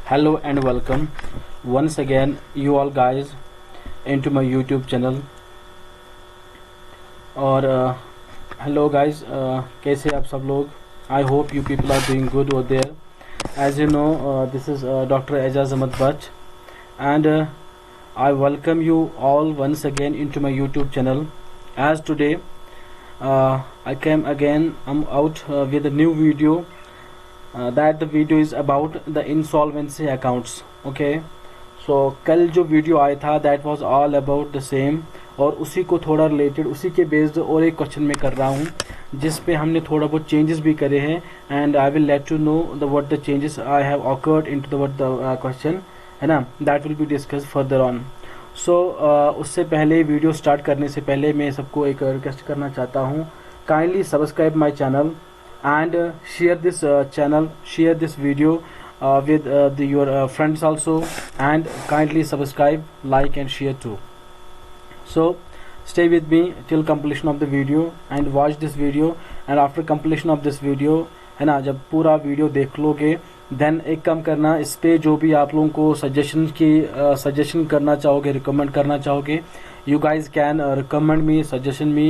Hello and welcome once again you all guys into my YouTube channel और hello guys कैसे आप सब लोग. I hope you people are doing good over there. As you know this is doctor Ejaz Ahmed but and I welcome you all once again into my YouTube channel. As today I came again, I'm out with a new video. That the video is about the insolvency accounts. Okay, so कल जो video आया था that was all about the same, और उसी को थोड़ा related उसी के बेस्ड और एक क्वेश्चन में कर रहा हूँ जिस पे हमने थोड़ा बहुत चेंजेस भी करे हैं. And I will let you know the what the changes I have occurred into the what the question है ना. That will be discuss further on. So उससे पहले वीडियो स्टार्ट करने से पहले मैं सबको एक रिक्वेस्ट करना चाहता हूँ. Kindly subscribe my channel and share this channel, share this video with your friends also, and kindly subscribe, like and share too. So stay with me till completion of the video and watch this video, and after completion of this video है ना, जब पूरा video देख लोगे then एक काम करना, इस पे जो भी आप लोगों को सजेशन करना चाहोगे, रिकमेंड करना चाहोगे, you guys can recommend me, suggestion me,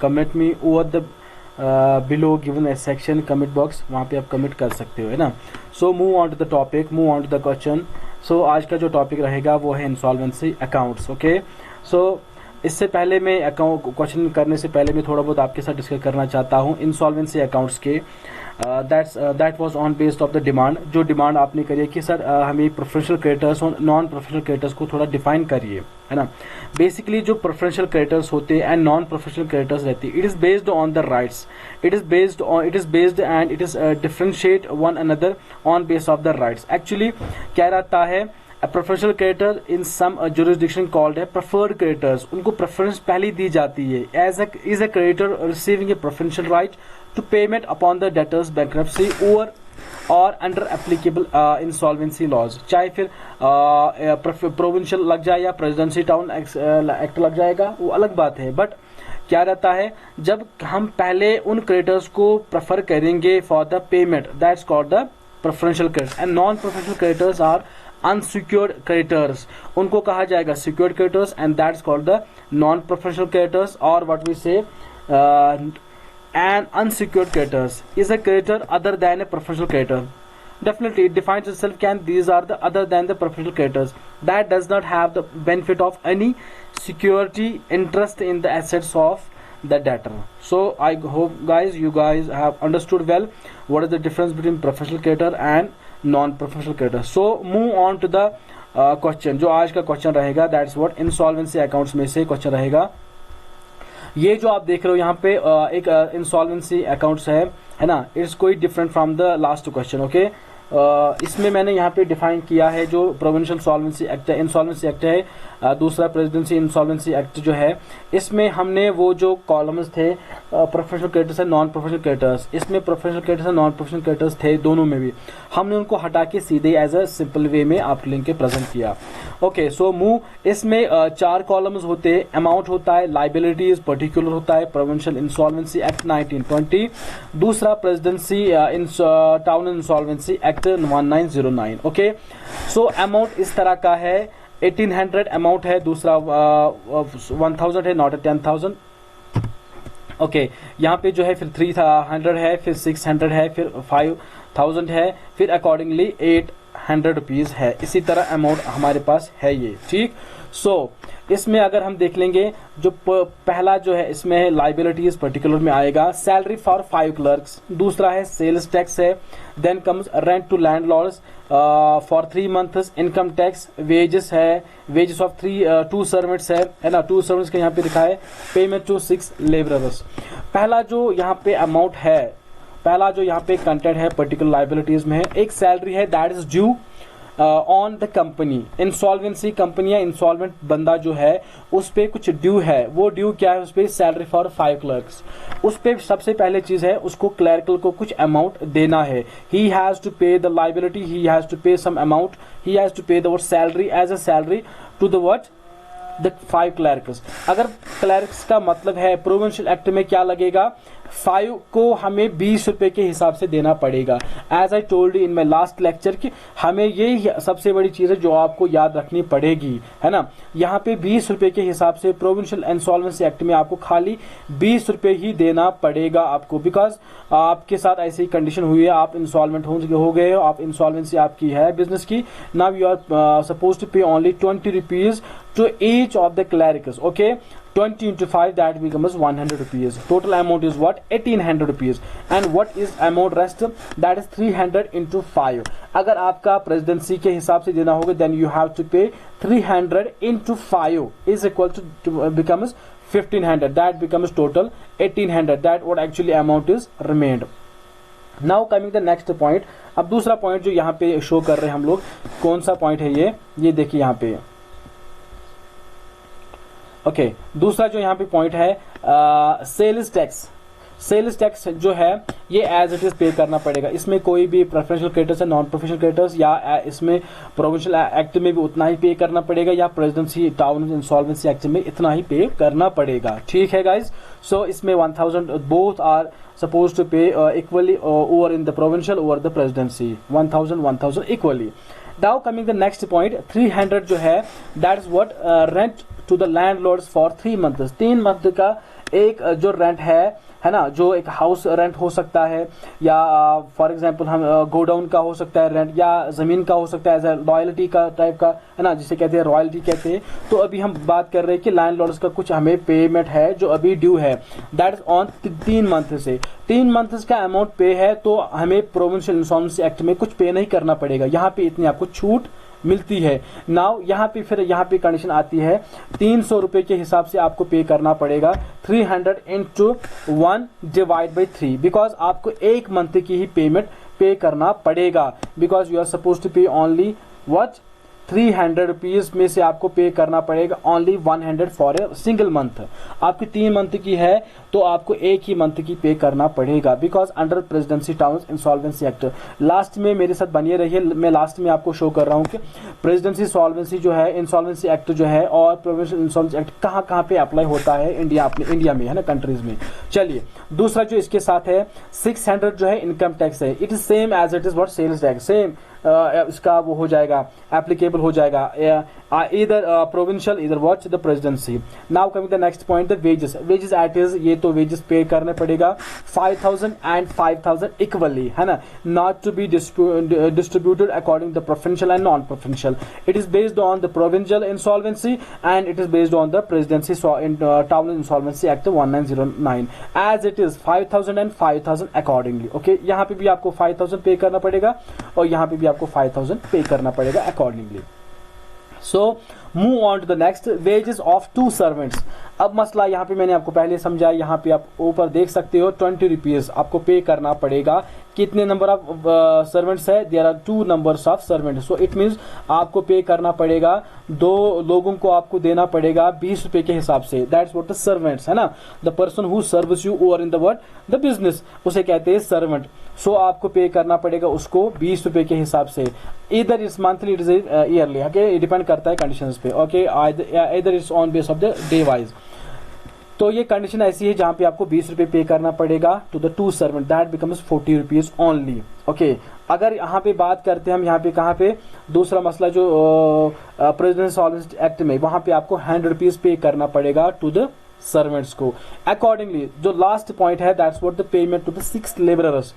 comment me over the below given a section comment box, वहाँ पे आप कमेंट कर सकते हो है ना. So move on to the topic, move on to the question. So आज का जो टॉपिक रहेगा वो है इंसॉल्वेंसी अकाउंट्स. ओके, सो इससे पहले मैं अकाउंट क्वेश्चन करने से पहले मैं थोड़ा बहुत आपके साथ डिस्कस करना चाहता हूँ इंसॉल्वेंसी अकाउंट्स के. That was on based of the demand. जो डिमांड आपने करी है कि सर हमें प्रेफरेंशियल क्रेडिटर्स और नॉन प्रेफरेंशियल क्रेडिटर्स को थोड़ा डिफाइन करिए है ना. बेसिकली जो प्रेफरेंशियल क्रेडिटर्स होते हैं एंड नॉन प्रेफरेंशियल क्रेडिटर्स रहती है, it is based on the rights, it is based and it is differentiate one another on base of the rights. Actually क्या रहता है, A preferential creditor in some jurisdiction called a preferred creditors, उनको preference पहले दी जाती है. is a creditor receiving a preferential right to payment upon the debtor's bankruptcy or under applicable insolvency laws. चाहे फिर provincial लग जाए या प्रेसिडेंसी टाउन एक्ट लग जाएगा, वो अलग बात है. बट क्या रहता है, जब हम पहले उन क्रेडिटर्स को प्रेफर करेंगे for the payment, that's called the preferential creditor. And non preferential creditors are unsecured creditors, उनको कहा जाएगा secured creditors, and that's called the non-preferential creditors, or what we say and unsecured creditors is a creditor other than a preferential creditor. Definitely it defines itself these are the other than the preferential creditors that does not have the benefit of any security interest in the assets of the debtor. So I hope you guys have understood well what is the difference between preferential creditor and non professional creditor. So move on to the question. जो आज का question रहेगा that's what insolvency accounts में से question रहेगा. ये जो आप देख रहे हो यहाँ पे एक इंसॉल्वेंसी अकाउंट्स है ना. इट्स कोई different from the last question. Okay, इसमें मैंने यहाँ पे डिफाइन किया है जो प्रोविंशियल सॉल्वेंसी एक्ट है, इंसॉल्वेंसी एक्ट है, दूसरा प्रेसिडेंसी इंसॉल्वेंसी एक्ट जो है, इसमें हमने वो जो कॉलम्स थे professional creditors and non professional creditors, इसमें professional creditors and non professional creditors थे दोनों में भी, हमने उनको हटा के सीधे एज अ सिंपल वे में आप लिंक के प्रेजेंट किया. Okay, so move. इसमें 4 कॉलम्स होते हैं. अमाउंट होता है, लाइबिलिटीज पर्टिकुलर होता है, प्रोविंशियल इंसॉल्वेंसी एक्ट 1920, दूसरा presidency town insolvency act 1909. Okay, so amount इस तरह का है, 1800 अमाउंट है, दूसरा 1000 है, नॉट 10,000. ओके, यहाँ पे जो है फिर 300 है, फिर 600 है, फिर 5000 है, फिर अकॉर्डिंगली 800 रुपीज है. इसी तरह अमाउंट हमारे पास है ये. ठीक, सो इसमें अगर हम देख लेंगे जो पहला जो है इसमें है लाइबिलिटीज पर्टिकुलर में आएगा, सैलरी फॉर 5 क्लर्क्स, दूसरा है सेल्स टैक्स है, then comes rent to landlords for 3 months, income tax, wages है, वेजेस ऑफ 2 सर्वेंट्स है ना, 2 सर्वेंट्स का यहाँ पे लिखा है, पेमेंट टू 6 लेबरर्स. पहला जो यहाँ पे अमाउंट है, पहला जो यहाँ पे कंटेंट है पर्टिकुलर लाइबिलिटीज में है, एक सैलरी है that is due on the company. Insolvency company या इंसॉल्वेंट बंदा जो है उस पे कुछ ड्यू है, वो ड्यू क्या है, उस पे सैलरी फॉर 5 क्लर्क्स. उस पे सबसे पहले चीज है उसको क्लर्कल को कुछ अमाउंट देना है. He has to pay the liability, he has to pay some amount, he has to pay the salary as a salary to the what the 5 clerks. अगर क्लर्क्स का मतलब है प्रोविंशियल एक्ट में क्या लगेगा, 5 को हमें 20 रुपए के हिसाब से देना पड़ेगा। As I told in my last lecture कि हमें ये सबसे बड़ी चीज है जो आपको याद रखनी पड़ेगी, है ना। यहाँ पे 20 रुपए के हिसाब से प्रोविंशियल इंसॉल्वेंसी एक्ट में आपको खाली 20 रुपए ही देना पड़ेगा आपको, बिकॉज आपके साथ ऐसी कंडीशन हुई है, आप इंसॉल्वेंट हो गए हो, आप इंसॉल्वेंसी आपकी है बिजनेस की। Now you are suppose to pay only 20 rupees to each of the clericals. Okay, 20 into 5, that becomes 100 rupees. Total amount is what? 1800 rupees. And what is amount rest? That is 300 into 5. अगर आपका presidency के हिसाब से देना होगा, then you have to pay 300 into 5 is equal to becomes 1500. That becomes total 1800. That what actually amount is remained. Now coming the next point. अब दूसरा point जो यहाँ पे शो कर रहे हैं हम लोग, कौन सा पॉइंट है ये देखिए यहाँ पे। ओके, दूसरा जो यहाँ पे पॉइंट है सेल्स टैक्स। सेल्स टैक्स जो है ये एज इट इज पे करना पड़ेगा। इसमें कोई भी प्रेफरेंशियल क्रेडिटर्स है, नॉन प्रोफेशनल क्रेडिटर्स, या इसमें प्रोविंशियल एक्ट में भी उतना ही पे करना पड़ेगा, या प्रेसिडेंसी टाउन इंसॉल्वेंसी एक्ट में इतना ही पे करना पड़ेगा। ठीक है गाइज, सो इसमें 1000 both are suppose to pay equally over in the provincial over the presidency, 1000 equally. Now coming the next point, 300 जो है that is what rent to the landlords for 3 months. 3 month का एक जो rent है ना, जो एक हाउस रेंट हो सकता है, या फॉर एग्जांपल हम गोडाउन का हो सकता है रेंट, या जमीन का हो सकता है एज ए रॉयल्टी का टाइप का, है ना, जिसे कहते हैं रॉयल्टी कहते हैं। तो अभी हम बात कर रहे हैं कि लैंडलॉर्ड्स का कुछ हमें पेमेंट है जो अभी ड्यू है, दैट इज ऑन 3 मंथ से। 3 मंथ्स का अमाउंट पे है, तो हमें प्रोविंशियल इंसॉल्वेंसी एक्ट में कुछ पे नहीं करना पड़ेगा। यहाँ पे इतनी आपको छूट मिलती है। नाउ यहाँ पे फिर यहाँ पे कंडीशन आती है, 300 रुपए के हिसाब से आपको पे करना पड़ेगा, 300 into 1 डिवाइड बाई 3, बिकॉज आपको 1 मंथ की ही पेमेंट पे करना पड़ेगा, because you are suppose to pay only what 300 rupees में से आपको पे करना पड़ेगा only 100 for a single month. आपकी 3 मंथ की है तो आपको 1 ही मंथ की पे करना पड़ेगा, because under presidency town insolvency act. Last में मेरे साथ बनिए रहिए, मैं लास्ट में आपको शो कर रहा हूँ कि प्रेसिडेंसी सॉल्वेंसी जो है, इंसॉल्वेंसी एक्ट जो है और प्रोविंशियल इंसॉल्वेंसी एक्ट कहाँ कहाँ पे अप्लाई होता है इंडिया, अपने इंडिया में, है ना, कंट्रीज में। चलिए, दूसरा जो इसके साथ है 600 जो है इनकम टैक्स है। It is same as it is what sales tax, same इसका वो हो जाएगा, एप्लीकेबल हो जाएगा, इधर प्रोविंशियल इधर what the presidency. Now coming the next point, the wages. Wages at is, ये तो वेजेस पे करने पड़ेगा 5000 एंड 5000 इक्वली, है ना, not to be distributed according the provincial and non provincial. It is based on the provincial insolvency and it is based on the presidency town insolvency act 1909 as it is 5000 and 5000 accordingly. Okay, यहाँ पे भी आपको 5000 pay करना पड़ेगा और यहाँ पे भी आपको 5000 पे करना पड़ेगा accordingly. So move on to the next, wages of 2 servants. अब मसला यहाँ पे मैंने आपको पहले समझाया, यहाँ पे आप ऊपर देख सकते हो 20 रुपीज आपको पे करना पड़ेगा। कितने नंबर ऑफ सर्वेंट्स है? There are 2 numbers of servants, so it means आपको पे करना पड़ेगा, 2 लोगों को आपको देना पड़ेगा 20 रुपए के हिसाब से। दैट्स व्हाट द सर्वेंट्स, है ना, the person who serves you over in the word the business, उसे कहते हैं सर्वेंट। सो आपको पे करना पड़ेगा उसको 20 रुपए के हिसाब से। इधर is monthly, it is yearly, okay, depend करता है कंडीशंस पे। ओके, इधर is on base of the day wise. तो ये कंडीशन ऐसी है जहां पे आपको 20 रुपए पे करना पड़ेगा to the 2 servant, that becomes 40 rupees only. Okay, अगर यहाँ पे बात करते हैं हम, यहाँ पे कहाँ पे दूसरा मसला जो प्रेसिडेंसी इंसॉल्वेंसी एक्ट में, वहां पे आपको 100 रुपीज पे करना पड़ेगा टू द सर्वेंट्स को अकॉर्डिंगली। जो लास्ट पॉइंट है that's what the payment to the 6 labourers.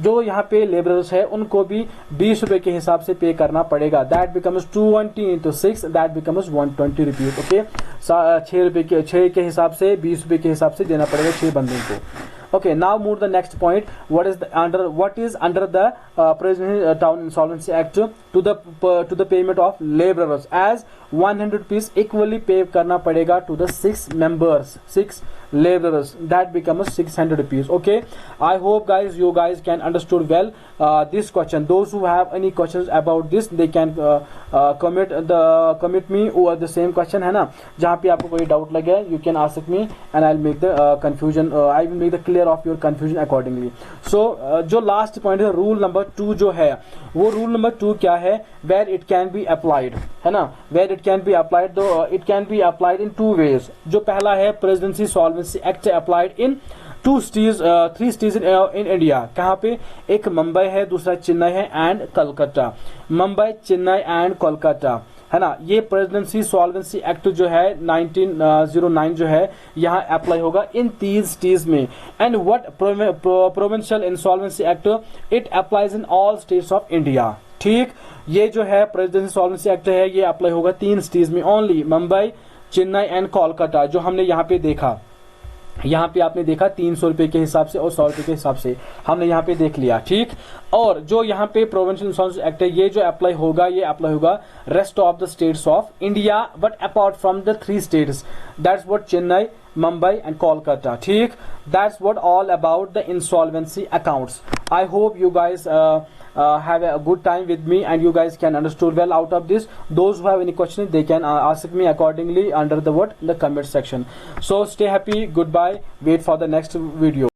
जो यहाँ पे लेबरर्स है उनको भी 20 रुपए के हिसाब से पे करना पड़ेगा, that becomes 220 into 6, that becomes 120 rupees. Okay, 6 रुपए के 6 के हिसाब से 20 रुपए के हिसाब से देना पड़ेगा 6 बंदों को। Okay, now move to the next point. What is under the President Town Insolvency Act to the payment of laborers, as 100 rupees equally pay करना पड़ेगा to the 6 members, 6 laborers, that becomes 600 rupees. Okay, I hope you guys can understood well this question. Those who have any questions about this, they can commit me over the same question, है ना, जहाँ पे आपको कोई doubt लगे you can ask me and I'll make the confusion, I will make the clear of your confusion accordingly. So जो last point है, rule number 2 जो है, वो रूल नंबर 2 क्या है? where it can be applied, है ना, where it can be applied, तो it can be applied in 2 ways. जो पहला है presidency solvency act applied in three cities in India. कहाँ पे? एक मुंबई है, दूसरा चेन्नई है एंड कोलकाता। मुंबई, चेन्नई एंड कोलकाता, है ना। ये प्रेसिडेंसी सॉल्वेंसी एक्ट जो है 1909 जो है यहाँ अप्लाई होगा इन 3 सिटीज में। And what provincial insolvency act, it applies in all states of India. ठीक, ये जो है प्रेसिडेंसी सॉल्वेंसी एक्ट है, ये अप्लाई होगा 3 सिटीज में ओनली, मुंबई, चेन्नई एंड कोलकाता, जो हमने यहाँ पे देखा। यहाँ पे आपने देखा 300 रुपए के हिसाब से और 100 रुपए के हिसाब से हमने यहाँ पे देख लिया। ठीक, और जो यहाँ पे प्रोविंशियल इंसॉल्वेंसी एक्ट है, ये जो अप्लाई होगा, ये अप्लाई होगा rest of the states of India, but apart from the 3 states, that's what Chennai, Mumbai and Kolkata. ठीक, that's what all about the insolvency accounts. I hope you guys have a good time with me and you guys can understood well out of this. Those who have any questions, they can ask me accordingly under the comment section. So stay happy, goodbye, wait for the next video.